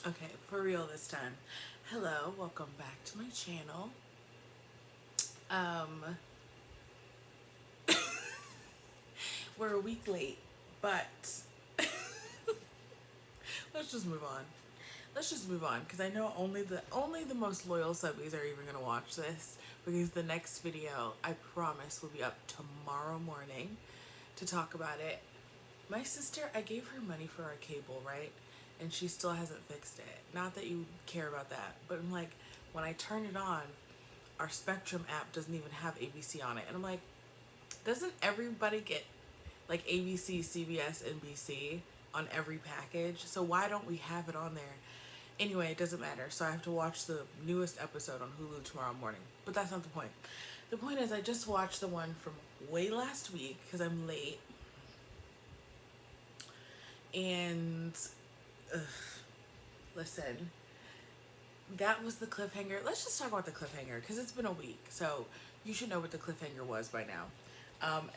Okay, for real this time. Hello, welcome back to my channel. Um, we're a week late, but let's just move on. Let's just move on because I know only the most loyal subbies are even gonna watch this because the next video I promise will be up tomorrow morning to talk about it. My sister, I gave her money for our cable, right? And she still hasn't fixed it. Not that you care about that, but I'm like, when I turn it on, our Spectrum app doesn't even have ABC on it. And I'm like, doesn't everybody get like ABC, CBS, NBC on every package? So why don't we have it on there? Anyway, it doesn't matter. So I have to watch the newest episode on Hulu tomorrow morning. But that's not the point. The point is, I just watched the one from way last week because I'm late. And ugh, listen, that was the cliffhanger. Let's just talk about the cliffhanger because it's been a week, so you should know what the cliffhanger was by now.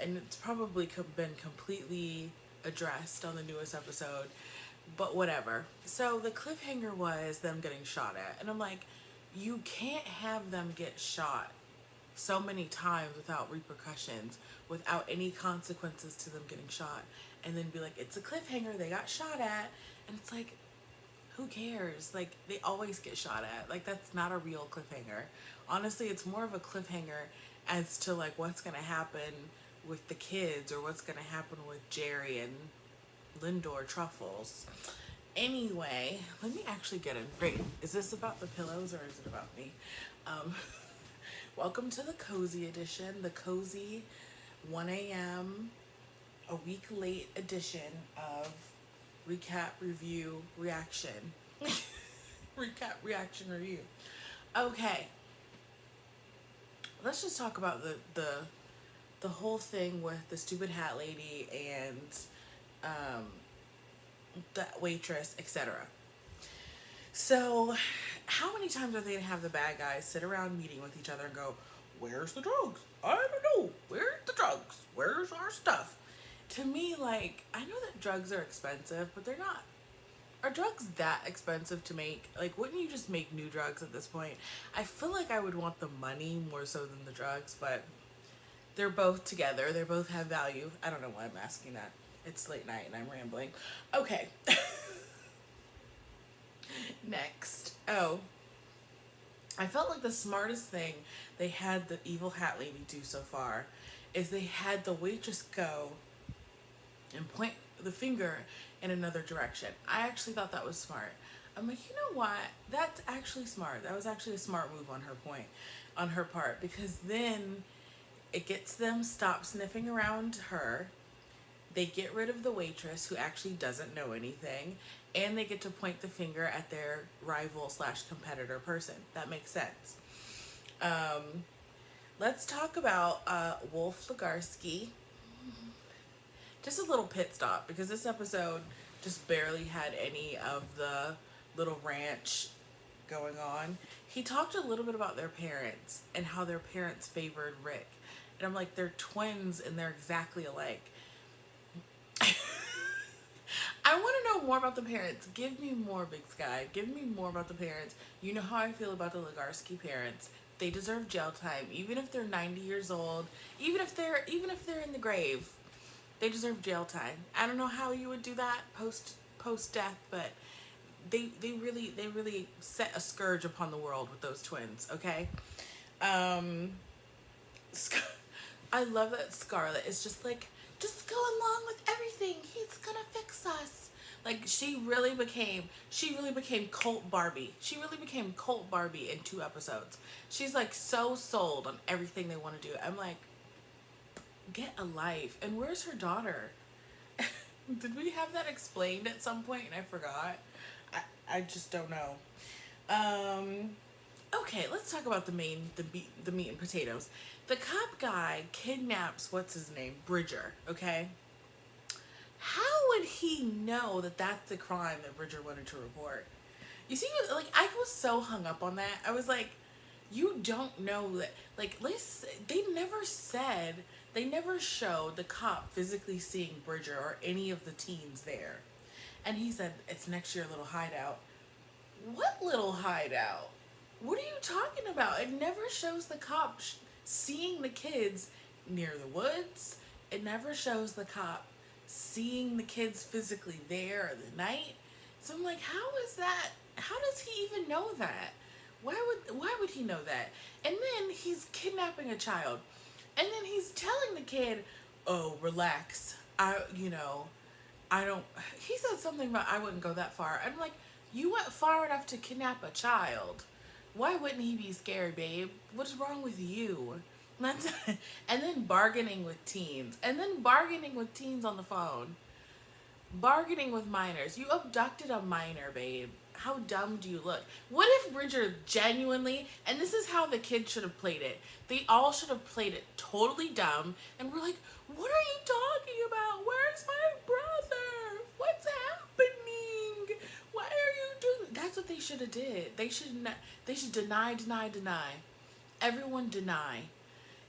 And it's probably been completely addressed on the newest episode, but whatever. So the cliffhanger was them getting shot at, and I'm like, you can't have them get shot so many times without repercussions, without any consequences to them getting shot, and then be like, it's a cliffhanger, they got shot at, and it's like, who cares? Like, they always get shot at. Like, that's not a real cliffhanger. Honestly, it's more of a cliffhanger as to like what's gonna happen with the kids or what's gonna happen with Jerry and Lindor Truffles. Anyway, let me actually get in. Great. Is this about the pillows or is it about me? Um, welcome to the cozy edition, the cozy 1 a.m. a week late edition of recap, review, reaction. Recap, reaction, review. Okay, let's just talk about the whole thing with the stupid hat lady and um, the waitress, etc. So, how many times are they gonna have the bad guys sit around meeting with each other and go, "Where's the drugs? I don't know. Where's the drugs? Where's our stuff?" To me, like, I know that drugs are expensive, but they're not. Are drugs that expensive to make? Like, wouldn't you just make new drugs at this point? I feel like I would want the money more so than the drugs, but they're both together. They both have value. I don't know why I'm asking that. It's late night and I'm rambling. Okay. Next. Oh, I felt like the smartest thing they had the evil hat lady do so far is they had the waitress go and point the finger in another direction. I actually thought that was smart. I'm like, you know what? That's actually smart. That was actually a smart move on her part, because then it gets them stop sniffing around her. They get rid of the waitress who actually doesn't know anything, and they get to point the finger at their rival slash competitor person. That makes sense. Um, let's talk about Wolf Legarsky. Just a little pit stop because this episode just barely had any of the little ranch going on. He talked a little bit about their parents and how their parents favored Rick. And I'm like, they're twins and they're exactly alike. I want to know more about the parents. Give me more, Big Sky. Give me more about the parents. You know how I feel about the Legarsky parents. They deserve jail time, even if they're 90 years old, even if they're in the grave. They deserve jail time. I don't know how you would do that post death, but they really set a scourge upon the world with those twins. Okay, um, I love that Scarlett is just go along with everything. He's gonna fix us. Like, she really became cult Barbie. She really became cult Barbie in 2 episodes. She's like so sold on everything they want to do. I'm like, get a life. And where's her daughter? Did we have that explained at some point and I forgot? I just don't know. Okay, let's talk about the meat and potatoes. The cop guy kidnaps what's his name, Bridger. Okay, how would he know that that's the crime that Bridger wanted to report? You see, like, I was so hung up on that. I was like, you don't know that. Like, they never showed the cop physically seeing Bridger or any of the teens there. And he said, it's next to your little hideout. What little hideout? What are you talking about? It never shows the cop seeing the kids near the woods. It never shows the cop seeing the kids physically there at the night. So I'm like, how is that? How does he even know that? Why would he know that? And then he's kidnapping a child. And then he's telling the kid, "Oh, relax. I don't." He said something about I wouldn't go that far. I'm like, you went far enough to kidnap a child. Why wouldn't he be scared, babe? What's wrong with you? That's, and then bargaining with teens. And then bargaining with teens on the phone. Bargaining with minors. You abducted a minor, babe. How dumb do you look? What if Bridger genuinely, and this is how the kids should have played it. They all should have played it totally dumb, and we're like, what are you talking about? Where's my brother? What's happening? Why are you doing? That's what they should have did. They should not, they should deny, deny, deny. Everyone deny.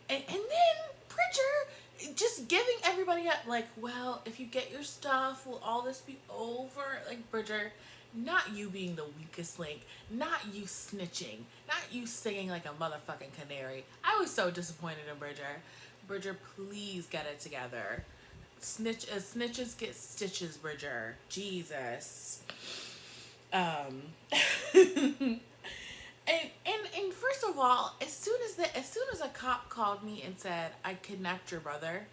And then Bridger just giving everybody up, like, well, if you get your stuff, will all this be over? Like, Bridger, not you being the weakest link, not you snitching, not you singing like a motherfucking canary. I was so disappointed in Bridger. Bridger, please get it together. Snitches get stitches, Bridger. Jesus. Um, and first of all, as soon as a cop called me and said I kidnapped your brother,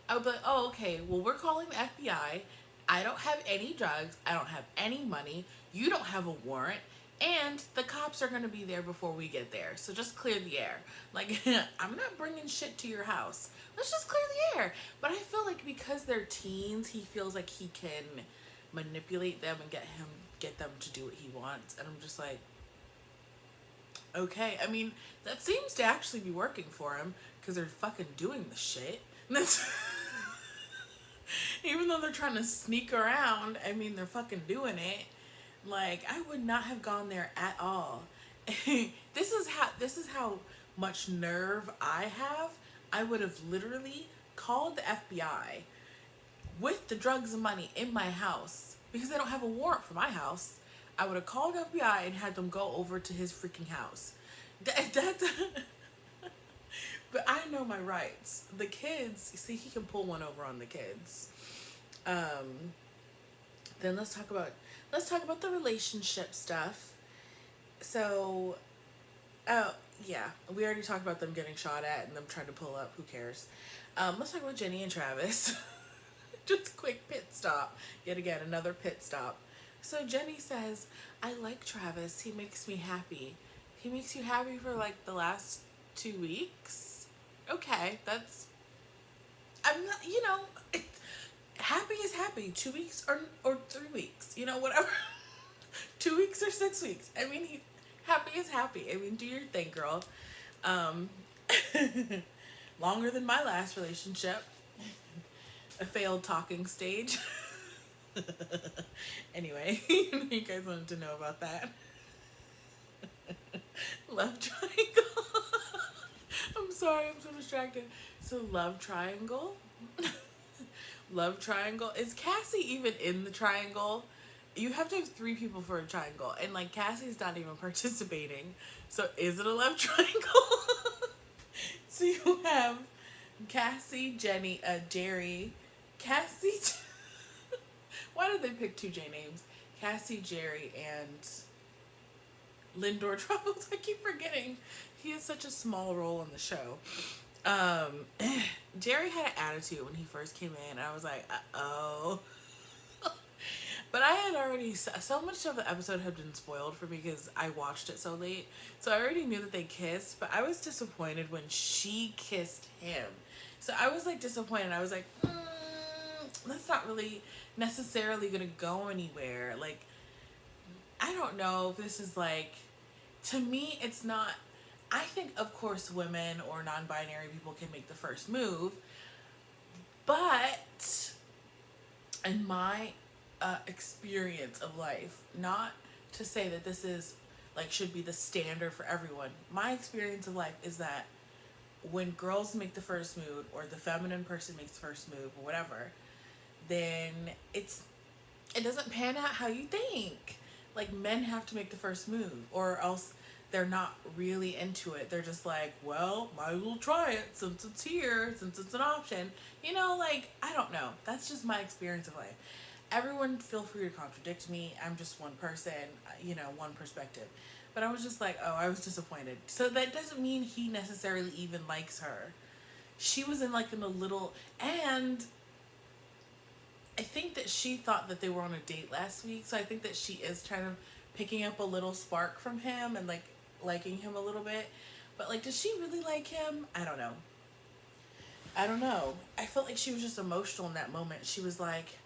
I would be like, oh, okay, well, we're calling the FBI. I don't have any drugs. I don't have any money. You don't have a warrant. And the cops are going to be there before we get there. So just clear the air. Like, I'm not bringing shit to your house. Let's just clear the air. But I feel like because they're teens, he feels like he can manipulate them and get them to do what he wants. And I'm just like, okay. I mean, that seems to actually be working for him because they're fucking doing the shit. And that's even though they're trying to sneak around, I mean, they're fucking doing it. Like, I would not have gone there at all. This is how much nerve I have. I would have literally called the FBI with the drugs and money in my house because I don't have a warrant for my house. I would have called FBI and had them go over to his freaking house. But I know my rights. The kids, see, he can pull one over on the kids. Then let's talk about the relationship stuff. So, oh yeah, we already talked about them getting shot at and them trying to pull up. Who cares? Let's talk about Jenny and Travis. Just a quick pit stop. Yet again, another pit stop. So Jenny says, I like Travis. He makes me happy. He makes you happy for like the last 2 weeks? Okay, I'm not, happy is happy. 2 weeks or 3 weeks, whatever. 2 weeks or 6 weeks. I mean, happy is happy. I mean, do your thing, girl. Longer than my last relationship. A failed talking stage. Anyway, you guys wanted to know about that. Love triangle. I'm sorry, I'm so distracted. So love triangle. Love triangle. Is Cassie even in the triangle? You have to have 3 people for a triangle, and like Cassie's not even participating. So is it a love triangle? So you have Cassie, Jenny, Jerry, Cassie. Why did they pick 2 J names? Cassie, Jerry, and Lindor Troubles. I keep forgetting. He has such a small role on the show. Jerry had an attitude when he first came in, and I was like, uh-oh. But I had already, so much of the episode had been spoiled for me because I watched it so late. So I already knew that they kissed, but I was disappointed when she kissed him. So I was like disappointed. I was like, that's not really necessarily gonna go anywhere. Like, I don't know if this is like, to me, it's not. I think, of course, women or non-binary people can make the first move, but in my experience of life, not to say that this is like should be the standard for everyone. My experience of life is that when girls make the first move, or the feminine person makes the first move, or whatever, then it doesn't pan out how you think. Like, men have to make the first move, or else they're not really into it. They're just like, well, might as well try it since it's here, since it's an option. You know, like, I don't know. That's just my experience of life. Everyone feel free to contradict me. I'm just one person, one perspective. But I was just like, oh, I was disappointed. So that doesn't mean he necessarily even likes her. She was in a little, and I think that she thought that they were on a date last week, so I think that she is kind of picking up a little spark from him and liking him a little bit. But does she really like him? I don't know. I don't know. I felt like she was just emotional in that moment. She was like,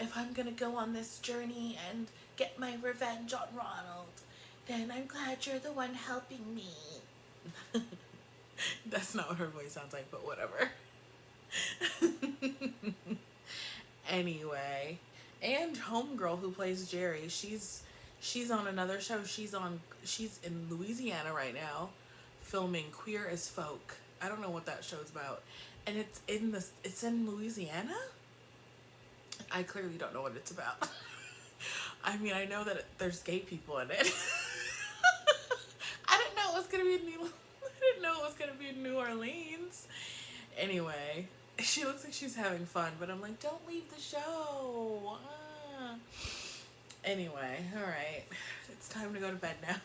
if I'm gonna go on this journey and get my revenge on Ronald, then I'm glad you're the one helping me. That's not what her voice sounds like, but whatever. Anyway, and homegirl who plays Jerry, she's on another show. She's in Louisiana right now, filming Queer as Folk. I don't know what that show's about, and it's in Louisiana. I clearly don't know what it's about. I mean, I know that there's gay people in it. I didn't know it was gonna be in New Orleans. Anyway, she looks like she's having fun, but I'm like, don't leave the show. Anyway, all right, it's time to go to bed now.